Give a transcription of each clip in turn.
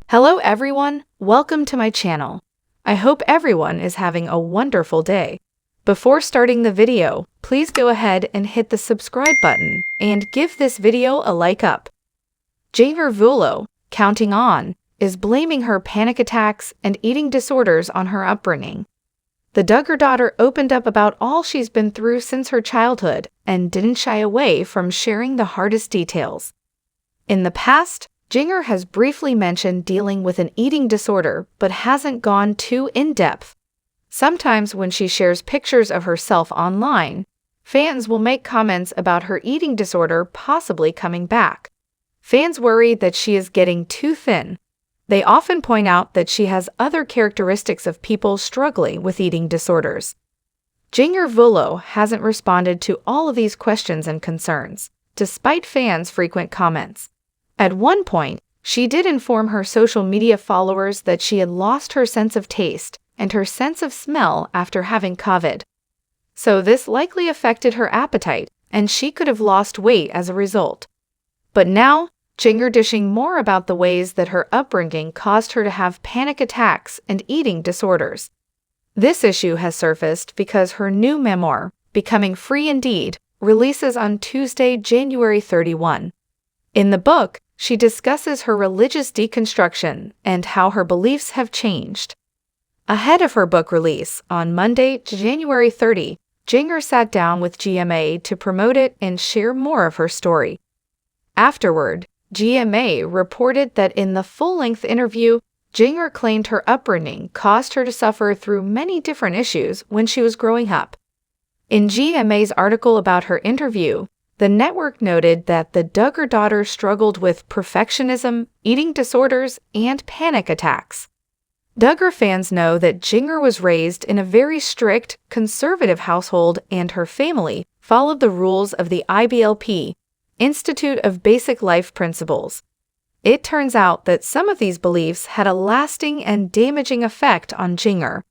Hello everyone, welcome to my channel. I hope everyone is having a wonderful day. Before starting the video, please go ahead and hit the subscribe button and give this video a like up. Jinger Vuolo, counting on, is blaming her panic attacks and eating disorders on her upbringing. The Duggar daughter opened up about all she's been through since her childhood and didn't shy away from sharing the hardest details. In the past, Jinger has briefly mentioned dealing with an eating disorder but hasn't gone too in-depth. Sometimes when she shares pictures of herself online, fans will make comments about her eating disorder possibly coming back. Fans worry that she is getting too thin. They often point out that she has other characteristics of people struggling with eating disorders. Jinger Vuolo hasn't responded to all of these questions and concerns, despite fans' frequent comments. At one point, she did inform her social media followers that she had lost her sense of taste and her sense of smell after having COVID. So this likely affected her appetite, and she could have lost weight as a result. But now, Jinger dishing more about the ways that her upbringing caused her to have panic attacks and eating disorders. This issue has surfaced because her new memoir, Becoming Free Indeed, releases on Tuesday, January 31. In the book, she discusses her religious deconstruction and how her beliefs have changed. Ahead of her book release, on Monday, January 30, Jinger sat down with GMA to promote it and share more of her story. Afterward, GMA reported that in the full-length interview, Jinger claimed her upbringing caused her to suffer through many different issues when she was growing up. In GMA's article about her interview, the network noted that the Duggar daughter struggled with perfectionism, eating disorders, and panic attacks. Duggar fans know that Jinger was raised in a very strict, conservative household and her family followed the rules of the IBLP, Institute of Basic Life Principles. It turns out that some of these beliefs had a lasting and damaging effect on Jinger.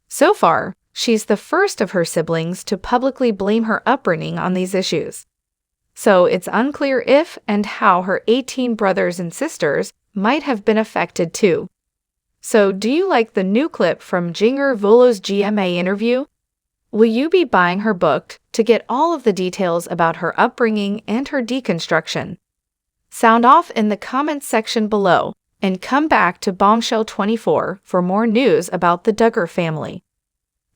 So far, she's the first of her siblings to publicly blame her upbringing on these issues. So it's unclear if and how her 18 brothers and sisters might have been affected too. So do you like the new clip from Jinger Vuolo's GMA interview? Will you be buying her book to get all of the details about her upbringing and her deconstruction? Sound off in the comments section below and come back to Bombshell 24 for more news about the Duggar family.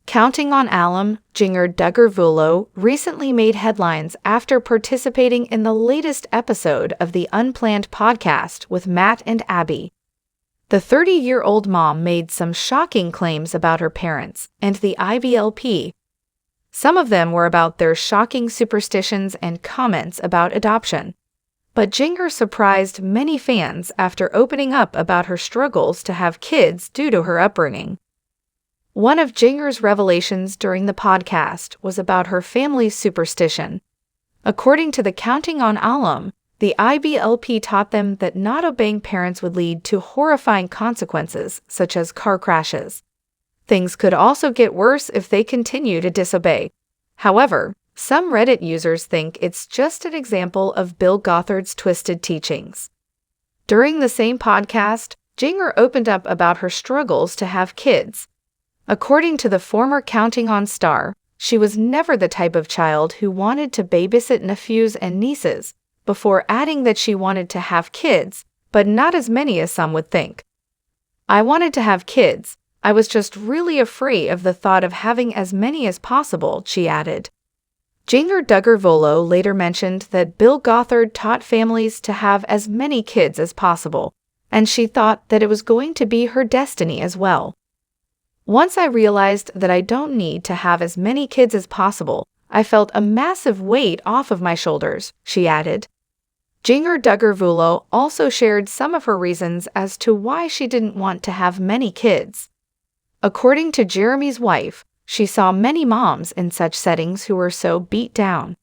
Counting on alum, Jinger Duggar Vuolo recently made headlines after participating in the latest episode of the Unplanned podcast with Matt and Abby. The 30-year-old mom made some shocking claims about her parents and the IBLP. Some of them were about their shocking superstitions and comments about adoption. But Jinger surprised many fans after opening up about her struggles to have kids due to her upbringing. One of Jinger's revelations during the podcast was about her family's superstition. According to the Counting on alum, the IBLP taught them that not obeying parents would lead to horrifying consequences, such as car crashes. Things could also get worse if they continue to disobey. However, some Reddit users think it's just an example of Bill Gothard's twisted teachings. During the same podcast, Jinger opened up about her struggles to have kids. According to the former Counting on star, she was never the type of child who wanted to babysit nephews and nieces, before adding that she wanted to have kids, but not as many as some would think. I wanted to have kids. I was just really afraid of the thought of having as many as possible, she added. Jinger Duggar Vuolo later mentioned that Bill Gothard taught families to have as many kids as possible, and she thought that it was going to be her destiny as well. Once I realized that I don't need to have as many kids as possible, I felt a massive weight off of my shoulders, she added. Jinger Duggar Vuolo also shared some of her reasons as to why she didn't want to have many kids. According to Jeremy's wife, she saw many moms in such settings who were so beat down.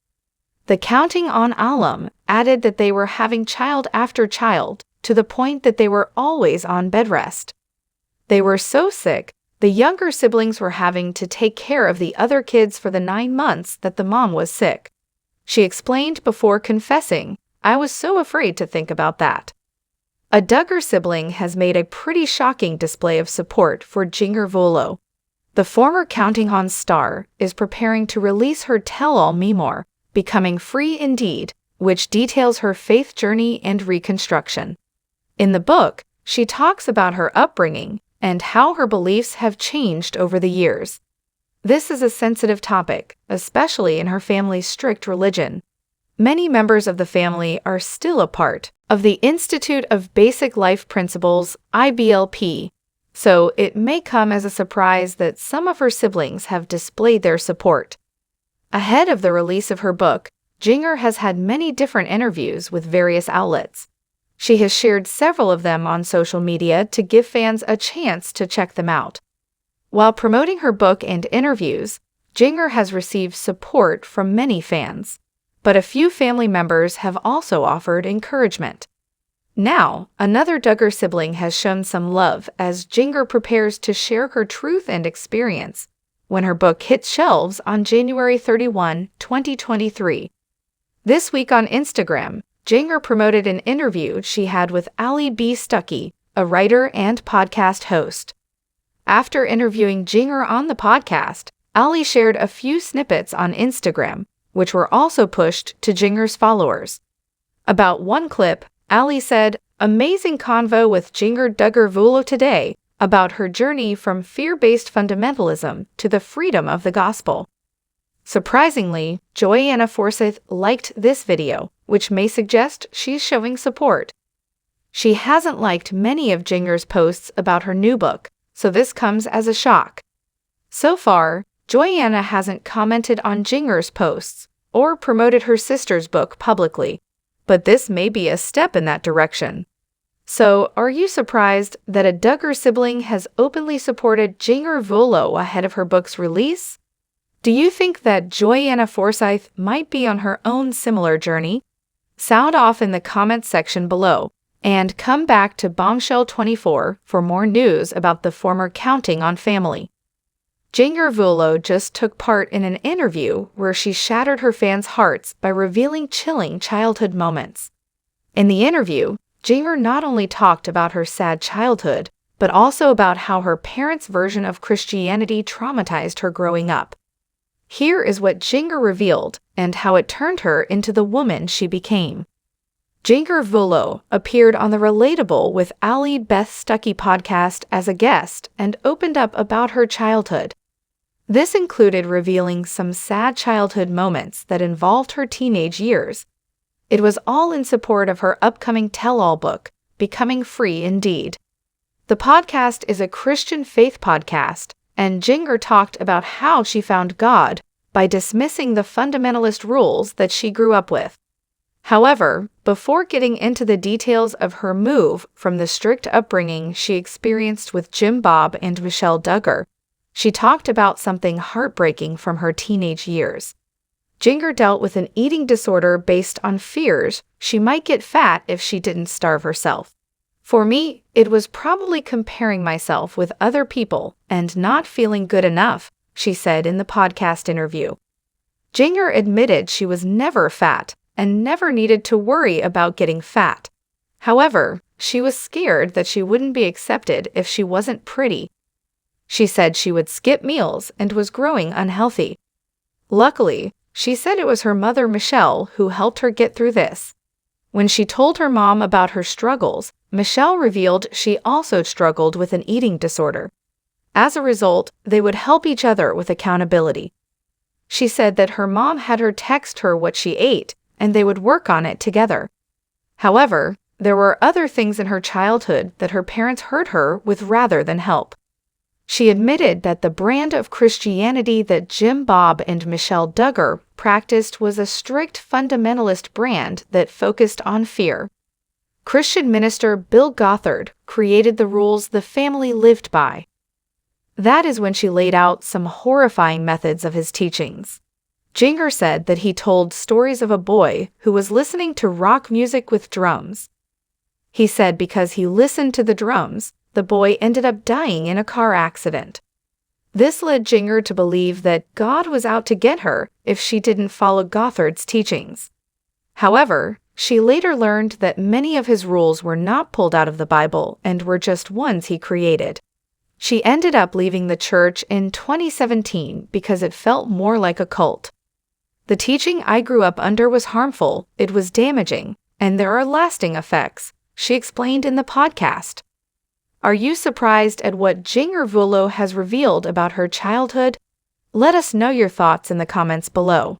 The Counting on alum added that they were having child after child to the point that they were always on bed rest. They were so sick, the younger siblings were having to take care of the other kids for the 9 months that the mom was sick. She explained before confessing, "I was so afraid to think about that." A Duggar sibling has made a pretty shocking display of support for Jinger Vuolo. The former Counting On star is preparing to release her tell-all memoir, Becoming Free Indeed, which details her faith journey and reconstruction. In the book, she talks about her upbringing and how her beliefs have changed over the years. This is a sensitive topic, especially in her family's strict religion. Many members of the family are still a part of the Institute of Basic Life Principles, IBLP, so it may come as a surprise that some of her siblings have displayed their support. Ahead of the release of her book, Jinger has had many different interviews with various outlets. She has shared several of them on social media to give fans a chance to check them out. While promoting her book and interviews, Jinger has received support from many fans, but a few family members have also offered encouragement. Now, another Duggar sibling has shown some love as Jinger prepares to share her truth and experience when her book hits shelves on January 31, 2023. This week on Instagram, Jinger promoted an interview she had with Ali B. Stuckey, a writer and podcast host. After interviewing Jinger on the podcast, Ali shared a few snippets on Instagram, which were also pushed to Jinger's followers. About one clip, Ali said, "Amazing convo with Jinger Vuolo today about her journey from fear-based fundamentalism to the freedom of the gospel." Surprisingly, Jana Forsyth liked this video, which may suggest she's showing support. She hasn't liked many of Jinger's posts about her new book, so this comes as a shock. So far, Jana hasn't commented on Jinger's posts or promoted her sister's book publicly, but this may be a step in that direction. So, are you surprised that a Duggar sibling has openly supported Jinger Vuolo ahead of her book's release? Do you think that Jana Forsyth might be on her own similar journey? Sound off in the comments section below, and come back to Bombshell 24 for more news about the former Counting On family. Jinger Vuolo just took part in an interview where she shattered her fans' hearts by revealing chilling childhood moments. In the interview, Jinger not only talked about her sad childhood, but also about how her parents' version of Christianity traumatized her growing up. Here is what Jinger revealed and how it turned her into the woman she became. Jinger Vuolo appeared on the Relatable with Ali Beth Stuckey podcast as a guest and opened up about her childhood. This included revealing some sad childhood moments that involved her teenage years. It was all in support of her upcoming tell-all book, Becoming Free Indeed. The podcast is a Christian faith podcast, and Jinger talked about how she found God by dismissing the fundamentalist rules that she grew up with. However, before getting into the details of her move from the strict upbringing she experienced with Jim Bob and Michelle Duggar, she talked about something heartbreaking from her teenage years. Jinger dealt with an eating disorder based on fears she might get fat if she didn't starve herself. For me, it was probably comparing myself with other people and not feeling good enough, she said in the podcast interview. Jinger admitted she was never fat and never needed to worry about getting fat. However, she was scared that she wouldn't be accepted if she wasn't pretty. She said she would skip meals and was growing unhealthy. Luckily, she said it was her mother Michelle who helped her get through this. When she told her mom about her struggles, Michelle revealed she also struggled with an eating disorder. As a result, they would help each other with accountability. She said that her mom had her text her what she ate, and they would work on it together. However, there were other things in her childhood that her parents hurt her with rather than help. She admitted that the brand of Christianity that Jim Bob and Michelle Duggar practiced was a strict fundamentalist brand that focused on fear. Christian minister Bill Gothard created the rules the family lived by. That is when she laid out some horrifying methods of his teachings. Jinger said that he told stories of a boy who was listening to rock music with drums. He said because he listened to the drums, the boy ended up dying in a car accident. This led Jinger to believe that God was out to get her if she didn't follow Gothard's teachings. However, She later learned that many of his rules were not pulled out of the Bible and were just ones he created. She ended up leaving the church in 2017 because it felt more like a cult. The teaching I grew up under was harmful, it was damaging, and there are lasting effects, she explained in the podcast. Are you surprised at what Jinger Vuolo has revealed about her childhood? Let us know your thoughts in the comments below.